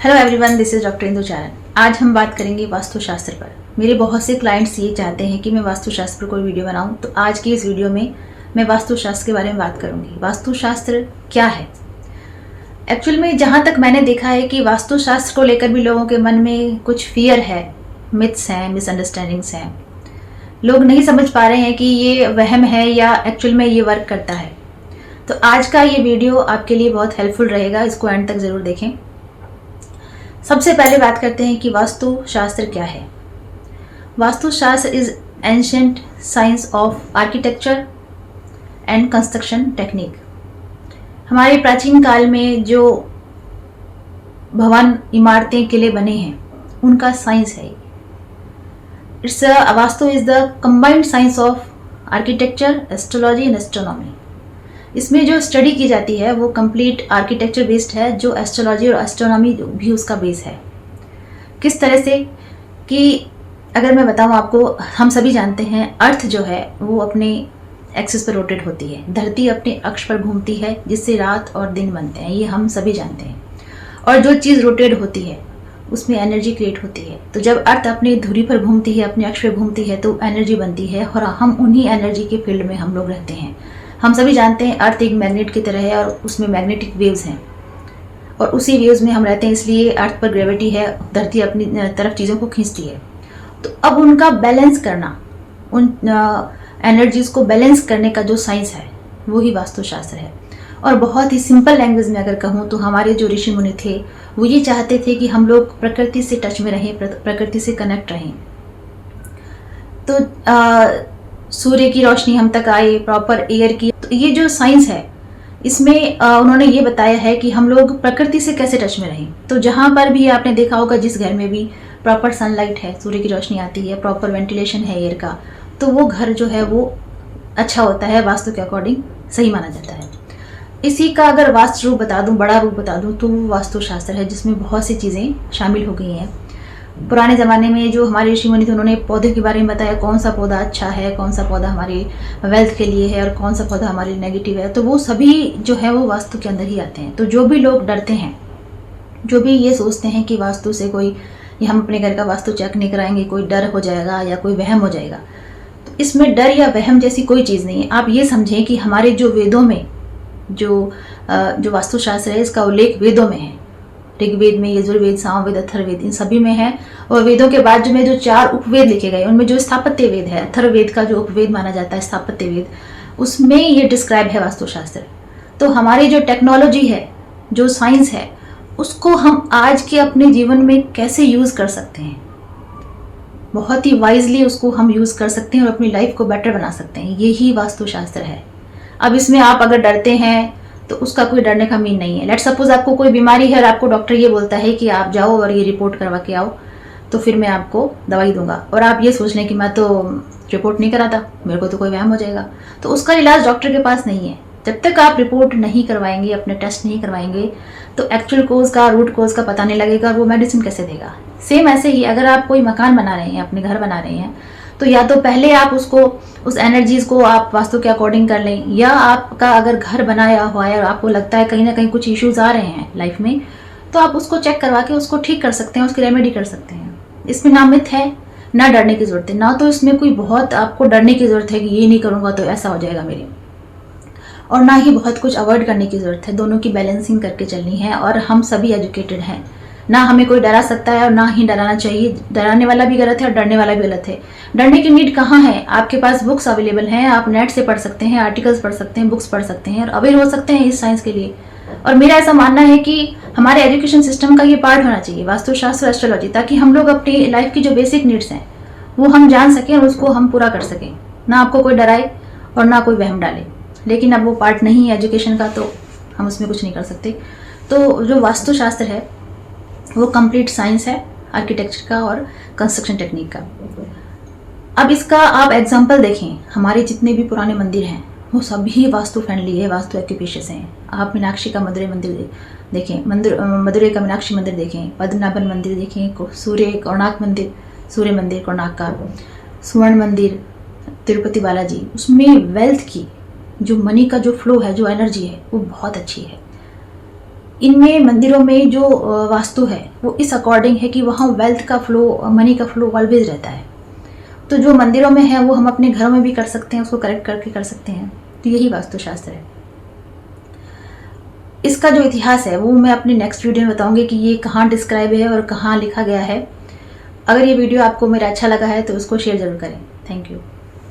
Hello everyone, this is doctor Indu Charan. आज हम बात करेंगे वास्तुशास्त्र पर। मेरे बहुत से क्लाइंट्स ये चाहते हैं कि मैं वास्तुशास्त्र पर कोई वीडियो बनाऊं, तो आज की इस वीडियो में मैं वास्तुशास्त्र के बारे में बात करूंगी। वास्तुशास्त्र क्या है? एक्चुअल में जहां तक मैंने देखा है कि वास्तुशास्त्र को लेकर भी लोगों के मन में कुछ फियर है, मिथ्स हैं, मिसअंडरस्टैंडिंग्स हैं। लोग नहीं समझ पा रहे हैं कि ये वहम है या एक्चुअल में ये वर्क करता है। तो आज का ये वीडियो आपके लिए बहुत हेल्पफुल रहेगा, इसको एंड तक ज़रूर देखें। सबसे पहले बात करते हैं कि वास्तुशास्त्र क्या है। Vastushastra is ancient science of architecture and construction technique. हमारे प्राचीन काल में जो भवन, इमारतें, किले बने हैं, उनका साइंस है। Vastu is the combined science of architecture, astrology and astronomy. इसमें जो स्टडी की जाती है वो कंप्लीट आर्किटेक्चर बेस्ड है, जो एस्ट्रोलॉजी और एस्ट्रोनॉमी भी उसका बेस है। किस तरह से कि अगर मैं बताऊं आपको, हम सभी जानते हैं अर्थ जो है वो अपने एक्सिस पर रोटेट होती है, धरती अपने अक्ष पर घूमती है, जिससे रात और दिन बनते हैं, ये हम सभी जानते हैं। और जो चीज़ रोटेट होती है उसमें एनर्जी क्रिएट होती है। तो जब अर्थ अपनी धुरी पर घूमती है, अपने अक्ष पर घूमती है, तो एनर्जी बनती है और हम उन्हीं एनर्जी के फील्ड में हम लोग रहते हैं। हम सभी जानते हैं अर्थ एक मैग्नेट की तरह है और उसमें मैग्नेटिक वेव्स हैं और उसी वेव्स में हम रहते हैं, इसलिए अर्थ पर ग्रेविटी है, धरती अपनी तरफ चीज़ों को खींचती है। तो अब उनका बैलेंस करना, उन एनर्जीज को बैलेंस करने का जो साइंस है वो ही वास्तुशास्त्र है। और बहुत ही सिंपल लैंग्वेज में अगर कहूँ तो हमारे जो ऋषि मुनि थे वो ये चाहते थे कि हम लोग प्रकृति से टच में रहें, प्रकृति से कनेक्ट रहें। तो सूर्य की रोशनी हम तक आए, प्रॉपर एयर की। तो ये जो साइंस है इसमें उन्होंने ये बताया है कि हम लोग प्रकृति से कैसे टच में रहें। तो जहाँ पर भी आपने देखा होगा, जिस घर में भी प्रॉपर सनलाइट है, सूर्य की रोशनी आती है, प्रॉपर वेंटिलेशन है एयर का, तो वो घर जो है वो अच्छा होता है, वास्तु के अकॉर्डिंग सही माना जाता है। इसी का अगर वास्तु रूप बता दूँ, बड़ा रूप बता दूँ, तो वो वास्तुशास्त्र है, जिसमें बहुत सी चीज़ें शामिल हो गई हैं। पुराने ज़माने में जो हमारे ऋषि मुनि थे उन्होंने पौधे के बारे में बताया, कौन सा पौधा अच्छा है, कौन सा पौधा हमारी वेल्थ के लिए है और कौन सा पौधा हमारे नेगेटिव है। तो वो सभी जो है वो वास्तु के अंदर ही आते हैं। तो जो भी लोग डरते हैं, जो भी ये सोचते हैं कि वास्तु से कोई, या हम अपने घर का वास्तु चेक नहीं कराएंगे, कोई डर हो जाएगा या कोई वहम हो जाएगा, तो इसमें डर या वहम जैसी कोई चीज़ नहीं है। आप ये समझें कि हमारे जो वेदों में जो वास्तुशास्त्र है, इसका उल्लेख वेदों में है। ऋग्वेद में, यजुर्वेद, सामवेद, अथर्ववेद, इन सभी में है। और वेदों के बाद में जो 4 उपवेद लिखे गए, उनमें जो स्थापत्य वेद है, अथर्ववेद का जो उपवेद माना जाता है, स्थापत्य वेद, उसमें ये डिस्क्राइब है वास्तुशास्त्र। तो हमारी जो टेक्नोलॉजी है, जो साइंस है, उसको हम आज के अपने जीवन में कैसे यूज़ कर सकते हैं, बहुत ही वाइजली उसको हम यूज़ कर सकते हैं और अपनी लाइफ को बेटर बना सकते हैं। यही वास्तुशास्त्र है। अब इसमें आप अगर डरते हैं तो उसका कोई डरने का मीन नहीं है। लेट्स सपोज आपको कोई बीमारी है और आपको डॉक्टर ये बोलता है कि आप जाओ और ये रिपोर्ट करवा के आओ, तो फिर मैं आपको दवाई दूंगा, और आप ये सोच लें कि मैं तो रिपोर्ट नहीं कराता, मेरे को तो कोई वहम हो जाएगा, तो उसका इलाज डॉक्टर के पास नहीं है। जब तक आप रिपोर्ट नहीं करवाएंगे, अपने टेस्ट नहीं करवाएंगे, तो एक्चुअल कोज का, रूट कोज का पता नहीं लगेगा और वो मेडिसिन कैसे देगा। सेम ऐसे ही अगर आप कोई मकान बना रहे हैं, अपने घर बना रहे हैं, तो या तो पहले आप उसको, उस एनर्जीज को आप वास्तु के अकॉर्डिंग कर लें, या आपका अगर घर बनाया हुआ है और आपको लगता है कहीं ना कहीं कुछ इश्यूज आ रहे हैं लाइफ में, तो आप उसको चेक करवा के उसको ठीक कर सकते हैं, उसकी रेमेडी कर सकते हैं। इसमें ना मिथ है, ना डरने की जरूरत है, ना तो इसमें कोई बहुत आपको डरने की जरूरत है कि ये नहीं करूँगा तो ऐसा हो जाएगा मेरे, और ना ही बहुत कुछ अवॉइड करने की जरूरत है। दोनों की बैलेंसिंग करके चलनी है। और हम सभी एजुकेटेड हैं, ना हमें कोई डरा सकता है और ना ही डराना चाहिए। डराने वाला भी गलत है और डरने वाला भी गलत है। डरने की नीड कहाँ है? आपके पास बुक्स अवेलेबल हैं, आप नेट से पढ़ सकते हैं, आर्टिकल्स पढ़ सकते हैं, बुक्स पढ़ सकते हैं और अवेयर हो सकते हैं इस साइंस के लिए। और मेरा ऐसा मानना है कि हमारे एजुकेशन सिस्टम का ये पार्ट होना चाहिए, वास्तुशास्त्र, एस्ट्रोलॉजी, ताकि हम लोग अपनी लाइफ की जो बेसिक नीड्स हैं वो हम जान सकें और उसको हम पूरा कर सकें, ना आपको कोई डराए और ना कोई वहम डाले। लेकिन अब वो पार्ट नहीं है एजुकेशन का, तो हम उसमें कुछ नहीं कर सकते। तो जो वास्तुशास्त्र है वो कंप्लीट साइंस है, आर्किटेक्चर का और कंस्ट्रक्शन टेक्निक का। अब इसका आप एग्जांपल देखें, हमारे जितने भी पुराने मंदिर हैं वो सभी वास्तु फ्रेंडली है, वास्तु एक्यूपेशियस हैं। आप मीनाक्षी का मदुरै मंदिर देखें, मदुरै का मीनाक्षी मंदिर देखें, पद्मनाभन मंदिर देखें, कोणार्क मंदिर, सूर्य मंदिर कोणार्क का, स्वर्ण मंदिर, तिरुपति बालाजी, उसमें वेल्थ की, जो मनी का जो फ्लो है, जो एनर्जी है, वो बहुत अच्छी है। इनमें मंदिरों में जो वास्तु है वो इस अकॉर्डिंग है कि वहाँ वेल्थ का फ्लो, मनी का फ्लो ऑलवेज रहता है। तो जो मंदिरों में है वो हम अपने घरों में भी कर सकते हैं, उसको करेक्ट करके कर सकते हैं। तो यही वास्तुशास्त्र है। इसका जो इतिहास है वो मैं अपने नेक्स्ट वीडियो में बताऊंगी कि ये कहाँ डिस्क्राइब है और कहाँ लिखा गया है। अगर ये वीडियो आपको मेरा अच्छा लगा है तो उसको शेयर ज़रूर करें। Thank you.